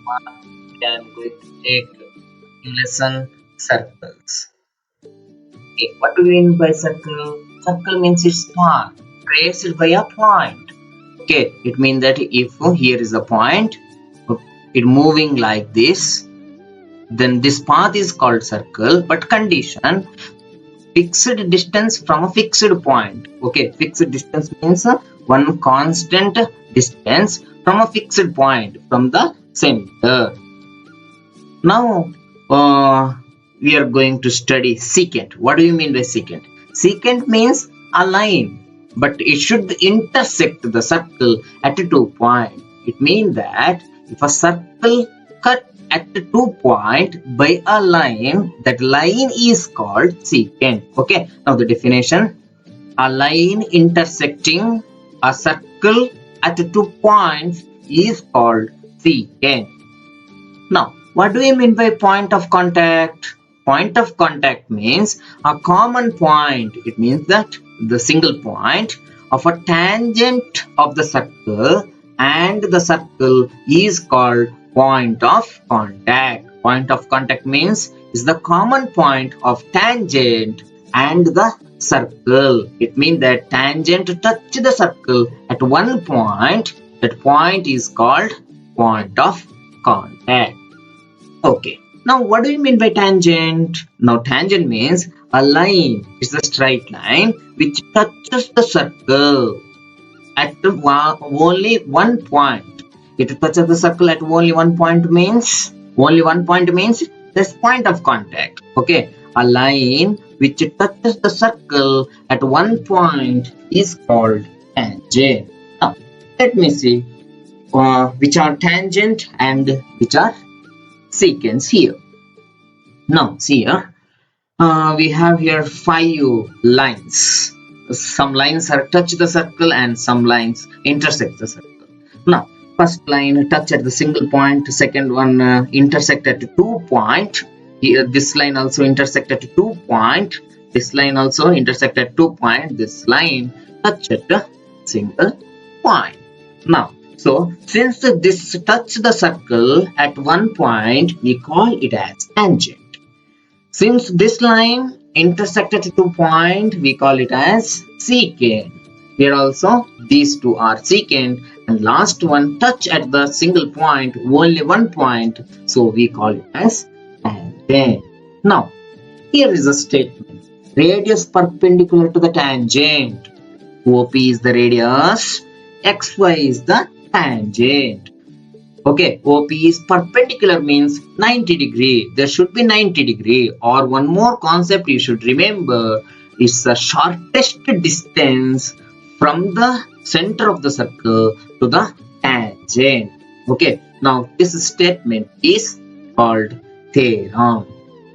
I am going to take lesson circles. Okay, what do you mean by circle? Circle means its path traced by a point. Okay, it means that if here is a point, it moving like this, then this path is called circle. But condition fixed distance from a fixed point. Okay, fixed distance means one constant distance from a fixed point from the center. Now, we are going to study secant. What do you mean by secant? Secant means a line, but it should intersect the circle at 2 points. It means that if a circle cut at 2 points by a line, that line is called secant. Okay, now the definition: a line intersecting a circle at 2 points is called secant. Now, what do we mean by point of contact? Point of contact means a common point. It means that the single point of a tangent of the circle and the circle is called point of contact. Point of contact means is the common point of tangent and the circle. It means that tangent touch the circle at one point. That point is called point of contact. Okay. Now, what do you mean by tangent? Now, tangent means a line. It's a straight line which touches the circle at only one point. It touches the circle at only one point means this point of contact. Okay. A line which touches the circle at one point is called tangent. Now, let me see which are tangent and which are secants here. Now, see here, we have here 5 lines. Some lines are touch the circle and some lines intersect the circle. Now, first line touch at the single point, second one intersect at 2 points. Here, this line also intersect at 2 points. This line also intersect at 2 points. This line touch at a single point. Now, so since this touch the circle at one point, we call it as tangent. Since this line intersected 2 points, we call it as secant. Here also these two are secant and last one touch at the single point, only one point, so we call it as tangent. Now, here is a statement. Radius perpendicular to the tangent. OP is the radius, XY is the tangent. Okay, OP is perpendicular means 90 degree. There should be 90 degree. Or one more concept you should remember is the shortest distance from the center of the circle to the tangent. Okay, now this statement is called theorem.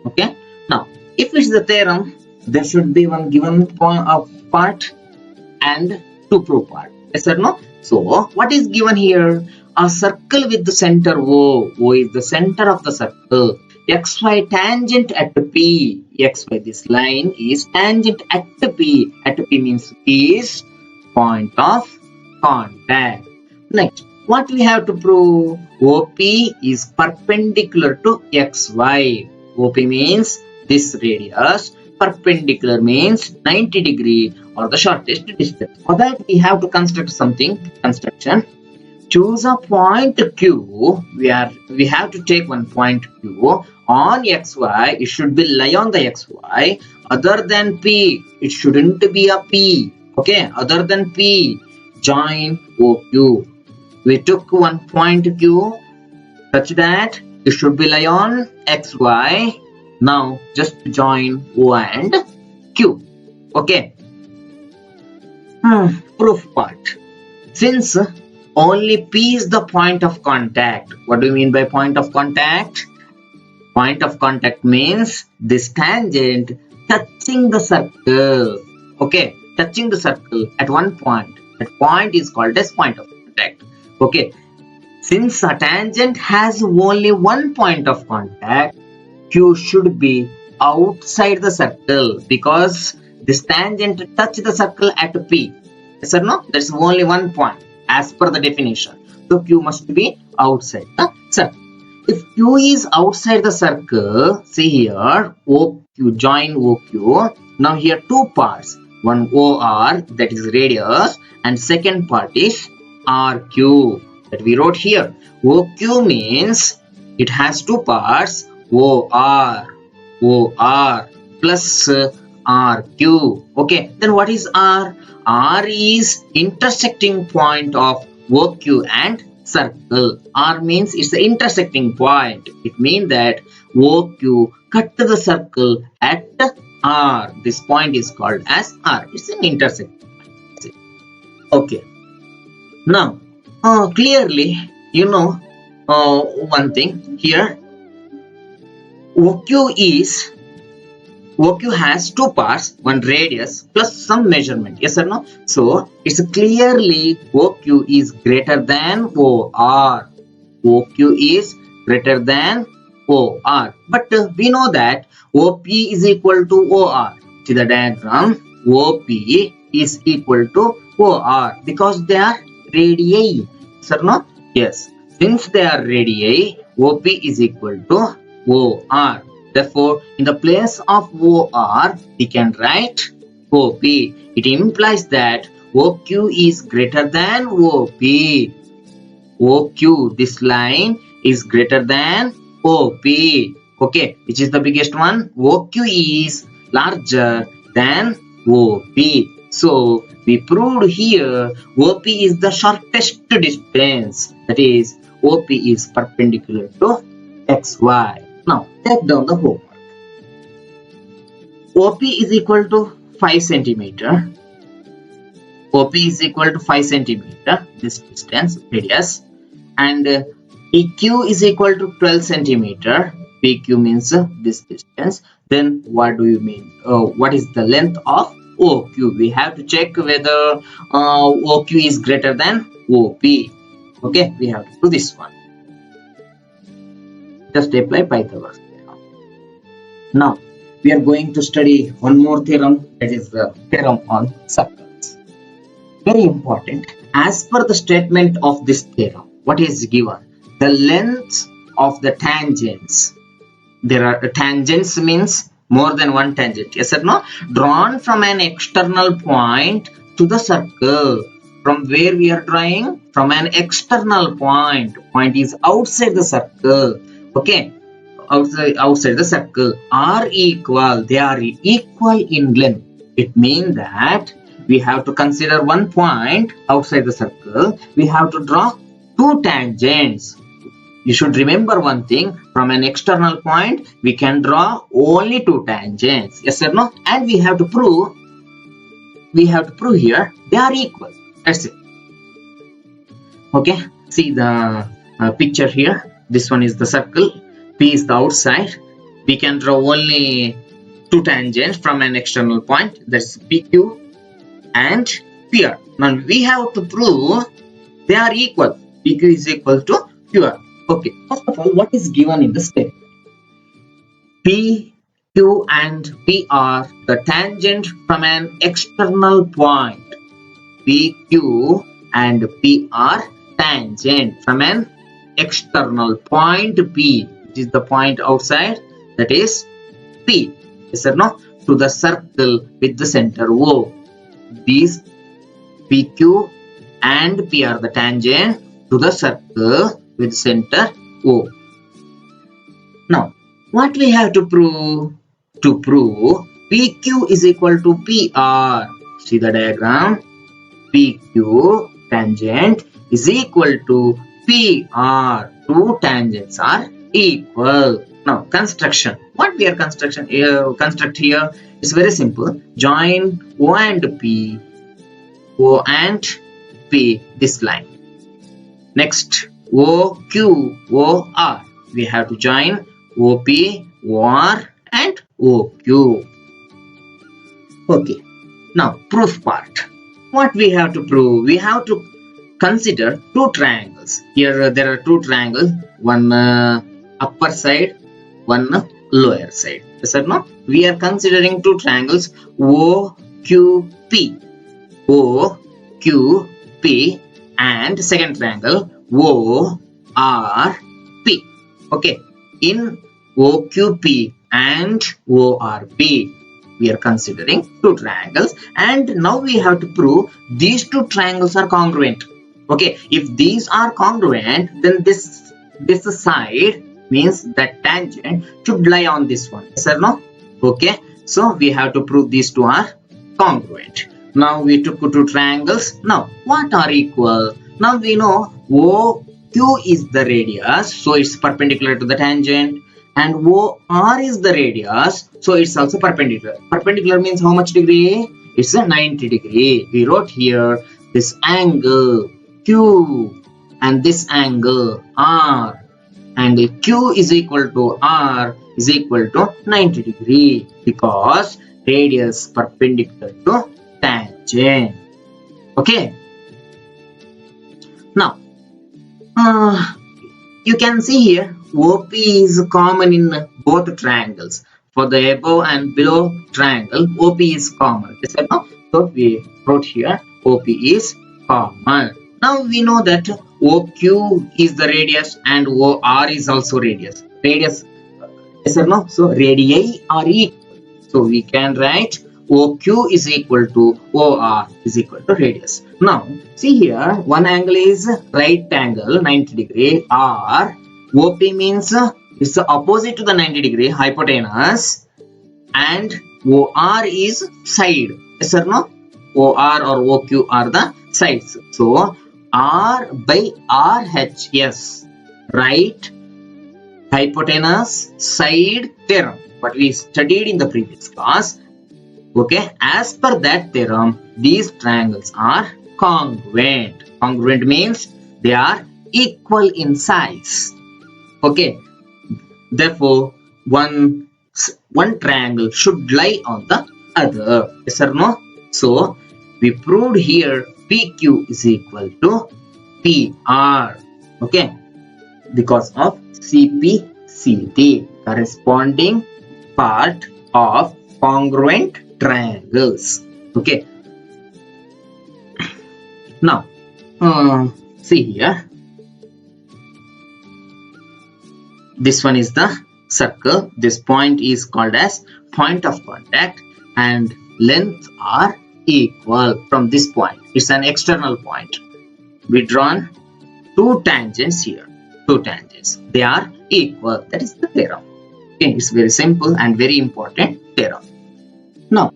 Okay, now if it's the theorem, there should be one given part and to prove part. Yes or no? So, what is given here? A circle with the center O. O is the center of the circle. XY tangent at P. XY, this line is tangent at P. At P means P is point of contact. Next, what we have to prove? OP is perpendicular to XY. OP means this radius. Perpendicular means 90 degree or the shortest distance. For that, we have to construct something. Construction. Choose a point Q. We have to take one point Q on XY. It should be lie on the XY. Other than P, it shouldn't be a P. Okay, other than P, join OQ. We took one point Q such that it should be lie on XY. Now just join O and Q. Okay. Proof part. Since only P is the point of contact. What do you mean by point of contact? Point of contact means this tangent touching the circle. Okay, touching the circle at one point. That point is called as point of contact. Okay, since a tangent has only one point of contact, Q should be outside the circle because this tangent touch the circle at P. Yes or no? There's only one point as per the definition. So Q must be outside the circle. If Q is outside the circle, see here, OQ, join OQ. Now here two parts. One OR, that is radius, and second part is RQ, that we wrote here. OQ means it has two parts, OR plus RQ. Okay, then what is R? R is intersecting point of OQ and circle. R means it's the intersecting point. It means that OQ cut the circle at R. This point is called as R. It's an intersecting point. Okay. Now, clearly, you know one thing here. OQ is OQ has two parts, one radius plus some measurement. Yes or no? So it's clearly OQ is greater than OR. OQ is greater than OR. But we know that OP is equal to OR. See the diagram. OP is equal to OR because they are radii. Yes or no? Yes. Since they are radii, OP is equal to OR. Therefore, in the place of OR, we can write OP. It implies that OQ is greater than OP. OQ, this line is greater than OP. Okay, which is the biggest one? OQ is larger than OP. So, we proved here OP is the shortest distance. That is, OP is perpendicular to XY. Now, take down the homework. OP is equal to 5 centimeter. OP is equal to 5 centimeter, this distance, radius. And PQ is equal to 12 centimeter. PQ means this distance. Then what do you mean? What is the length of OQ? We have to check whether OQ is greater than OP. Okay, we have to do this one. Just apply Pythagoras theorem. Now, we are going to study one more theorem, that is the theorem on circles. Very important. As per the statement of this theorem, what is given? The length of the tangents. There are tangents means more than one tangent. Yes or no? Drawn from an external point to the circle. From where we are drawing? From an external point. Point is outside the circle. Okay, outside the circle are equal. They are equal in length. It means that we have to consider one point outside the circle. We have to draw two tangents. You should remember one thing. From an external point, we can draw only two tangents. Yes or no? And we have to prove. We have to prove here they are equal. That's it. Okay. See the picture here. This one is the circle. P is the outside. We can draw only two tangents from an external point. That's PQ and PR. Now we have to prove they are equal. PQ is equal to QR. Okay. First of all, what is given in the statement? PQ and P are the tangent from an external point. PQ and P are tangent from an external point P, which is the point outside, that is P. Yes or no? To the circle with the center O. These PQ and P are the tangent to the circle with center O. Now, what we have to prove? To prove PQ is equal to PR. See the diagram. PQ tangent is equal to PR. Two tangents are equal. Now, construction. What we are construct here is very simple. Join O and P. O and P, this line. Next, OQ, OR. We have to join OP, OR and OQ. Okay. Now, proof part. What we have to prove? We have to consider two triangles. Here there are two triangles. One upper side, one lower side. Yes or no? We are considering two triangles OQP. OQP and second triangle ORP. Okay, in OQP and ORP, we are considering two triangles, and now we have to prove these two triangles are congruent. Okay, if these are congruent, then this side means that tangent should lie on this one. Yes or no? Okay, so we have to prove these two are congruent. Now we took two triangles. Now what are equal? Now we know OQ is the radius, so it's perpendicular to the tangent, and OR is the radius, so it's also perpendicular. Perpendicular means how much degree? It's a 90 degree. We wrote here this angle Q and this angle R. Angle Q is equal to R is equal to 90 degree because radius perpendicular to tangent. Okay. Now, you can see here OP is common in both triangles. For the above and below triangle, OP is common. So we wrote here OP is common. Now we know that OQ is the radius and OR is also radius. Radius, yes or no? So radii are equal. So we can write OQ is equal to OR is equal to radius. Now see here, one angle is right angle 90 degree, or OP means it's the opposite to the 90 degree, hypotenuse, and OR is side. Yes or no? OR or OQ are the sides. So R by RHS, right hypotenuse side theorem, what we studied in the previous class. Okay, as per that theorem, these triangles are congruent. Congruent means they are equal in size. Okay, therefore one triangle should lie on the other. Yes or no? So we proved here PQ is equal to PR. Okay, because of CPCT, corresponding part of congruent triangles. Okay, now see here, this one is the circle. This point is called as point of contact, and lengths are equal from this point. It's an external point. We drawn two tangents here. Two tangents, they are equal. That is the theorem. Okay, it's very simple and very important theorem. Now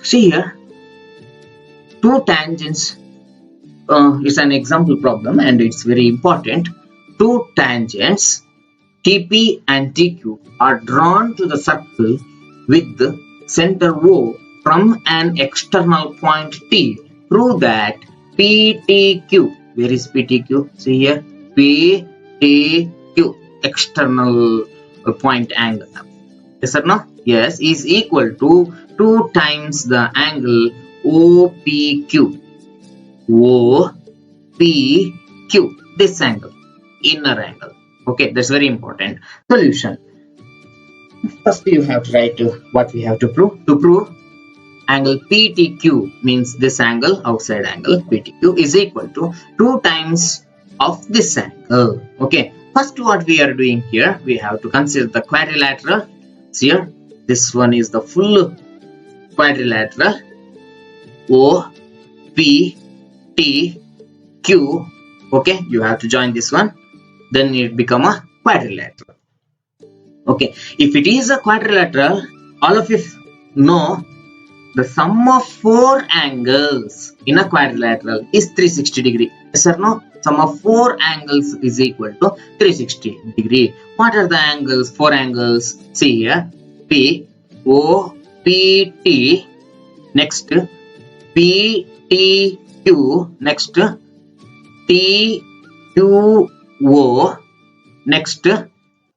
see here, two tangents. It's an example problem and it's very important. Two tangents TP and TQ are drawn to the circle with the center O from an external point T. Prove that PTQ, where is PTQ? See here, PTQ, external point angle. Yes or no? Yes, is equal to 2 times the angle OPQ. OPQ, this angle, inner angle. Okay, that's very important. Solution. First, you have to write what we have to prove. To prove angle PTQ means this angle, outside angle PTQ is equal to 2 times of this angle. Okay, first what we are doing here, we have to consider the quadrilateral. See here, this one is the full quadrilateral. OPTQ. Okay, you have to join this one, then it become a quadrilateral. Okay, if it is a quadrilateral, all of you know the sum of 4 angles in a quadrilateral is 360 degree. Yes or no? Sum of 4 angles is equal to 360 degree. What are the angles? 4 angles. See here, P O P T, next P T Q, next T Q O, next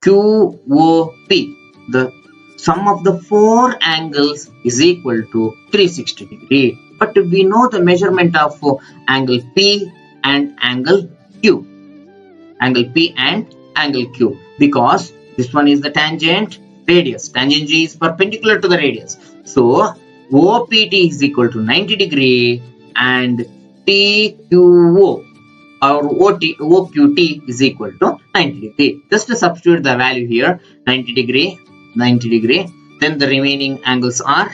QOP. The sum of the 4 angles is equal to 360 degree. But we know the measurement of angle P and angle Q. Angle P and angle Q, because this one is the tangent, radius. Tangent G is perpendicular to the radius. So OPT is equal to 90 degree and TQO our OQT is equal to 90 degree. Just to substitute the value here, 90 degree, 90 degree. Then the remaining angles are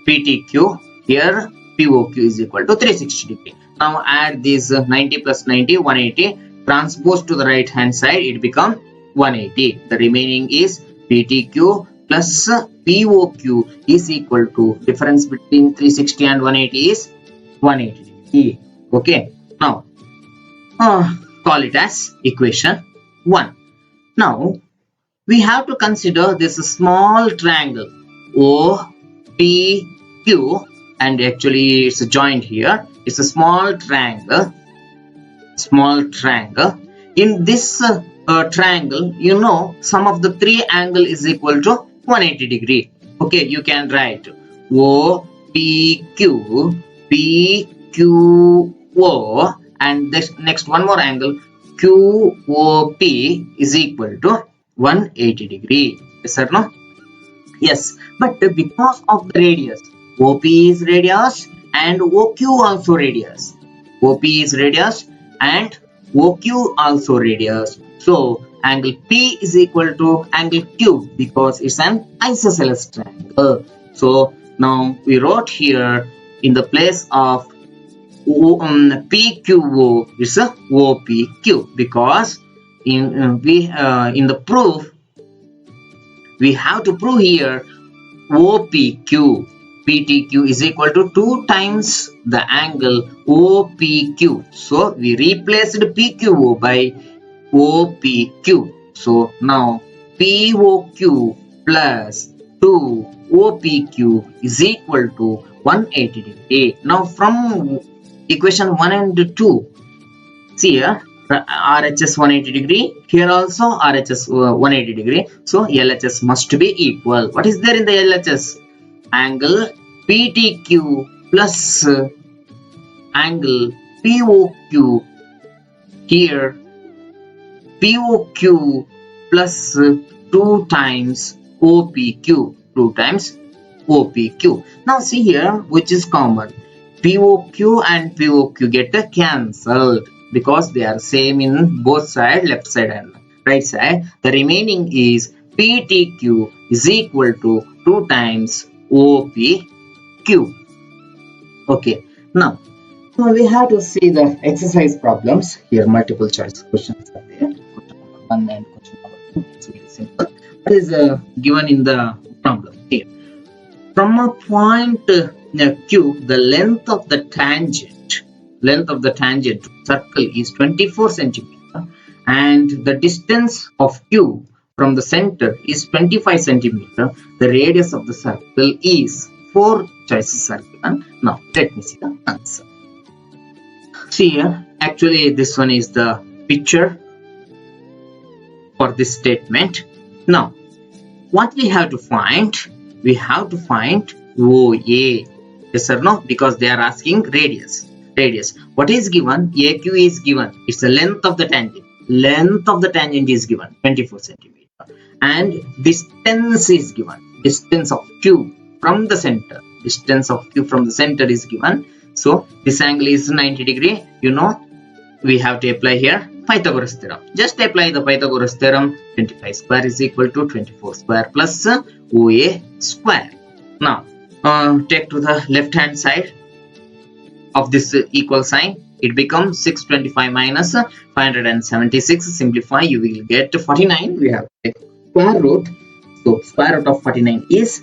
PTQ. Here POQ is equal to 360 degree. Now add these 90 plus 90, 180. Transpose to the right hand side, it becomes 180. The remaining is PTQ plus POQ is equal to difference between 360 and 180 is 180 degree. Okay. Now call it as equation 1. Now we have to consider this small triangle OPQ, and actually it's a joint here. It's a small triangle. In this triangle, you know, sum of the three angle is equal to 180 degree. Okay, you can write OPQ, PQO, and this next one more angle QOP is equal to 180 degree. Yes or no? Yes, but because of the radius, OP is radius and OQ also radius. OP is radius and OQ also radius. So angle P is equal to angle Q because it's an isosceles triangle. So now we wrote here in the place of PQO is a OPQ, because in the proof we have to prove here OPQ, PTQ is equal to 2 times the angle OPQ. So we replaced PQO by OPQ. So now POQ plus 2 OPQ is equal to 180 degree. Now from equation 1 and 2, see here RHS 180 degree, here also RHS 180 degree. So LHS must be equal. What is there in the LHS? Angle PTQ plus angle POQ. Here POQ plus 2 times OPQ. 2 times OPQ. Now see here which is common. POQ and POQ get cancelled because they are same in both sides, left side and right side. The remaining is PTQ is equal to 2 times OPQ. Okay, now we have to see the exercise problems. Here multiple choice questions are there. Question number 1 and question number 2. It's very simple. What is given in the problem here? From a point Q, the length of the tangent circle is 24 centimeter, and the distance of Q from the center is 25 centimeter. The radius of the circle is 4 choices are given. Now let me see the answer. See here, actually this one is the picture for this statement. Now what we have to find? We have to find OA. Yes or no? Because they are asking radius. What is given? AQ is given. It's the length of the tangent. Length of the tangent is given 24 centimeter. And distance is given. Distance of Q from the center. Distance of Q from the center is given. So this angle is 90 degree. You know, we have to apply here Pythagoras theorem. Just apply the Pythagoras theorem. 25 square is equal to 24 square plus OA square. Now take to the left hand side of this equal sign. It becomes 625 minus 576. Simplify, you will get 49. We have to take square root. So square root of 49 is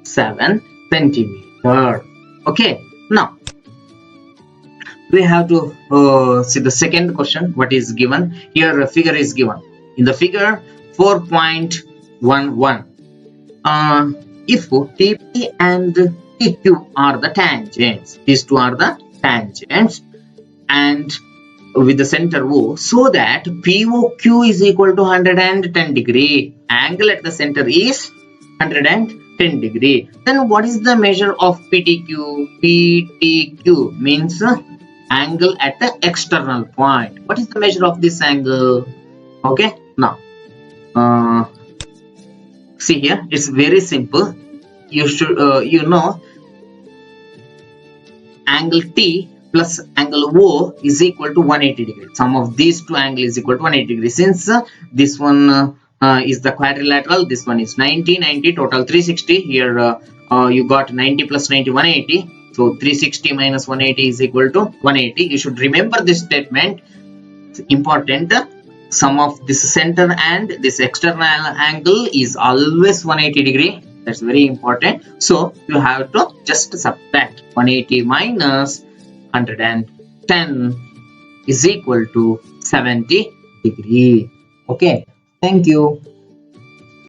7 centimeter. Okay, now we have to see the second question. What is given here? A figure is given. In the figure 4.11, if TP and TQ are the tangents, these two are the tangents, and with the center O, so that POQ is equal to 110 degree. Angle at the center is 110 degree. Then what is the measure of PTQ? PTQ means angle at the external point. What is the measure of this angle? Okay, now see here, it's very simple. You should you know, angle T plus angle O is equal to 180 degrees. Sum of these two angles is equal to 180 degrees. Since this one is the quadrilateral, this one is 90, total 360. Here you got 90 plus 90, 180. So 360 minus 180 is equal to 180. You should remember this statement. It's important. Sum of this center and this external angle is always 180 degree. That's very important. So you have to just subtract 180 minus 110 is equal to 70 degree. Okay, thank you.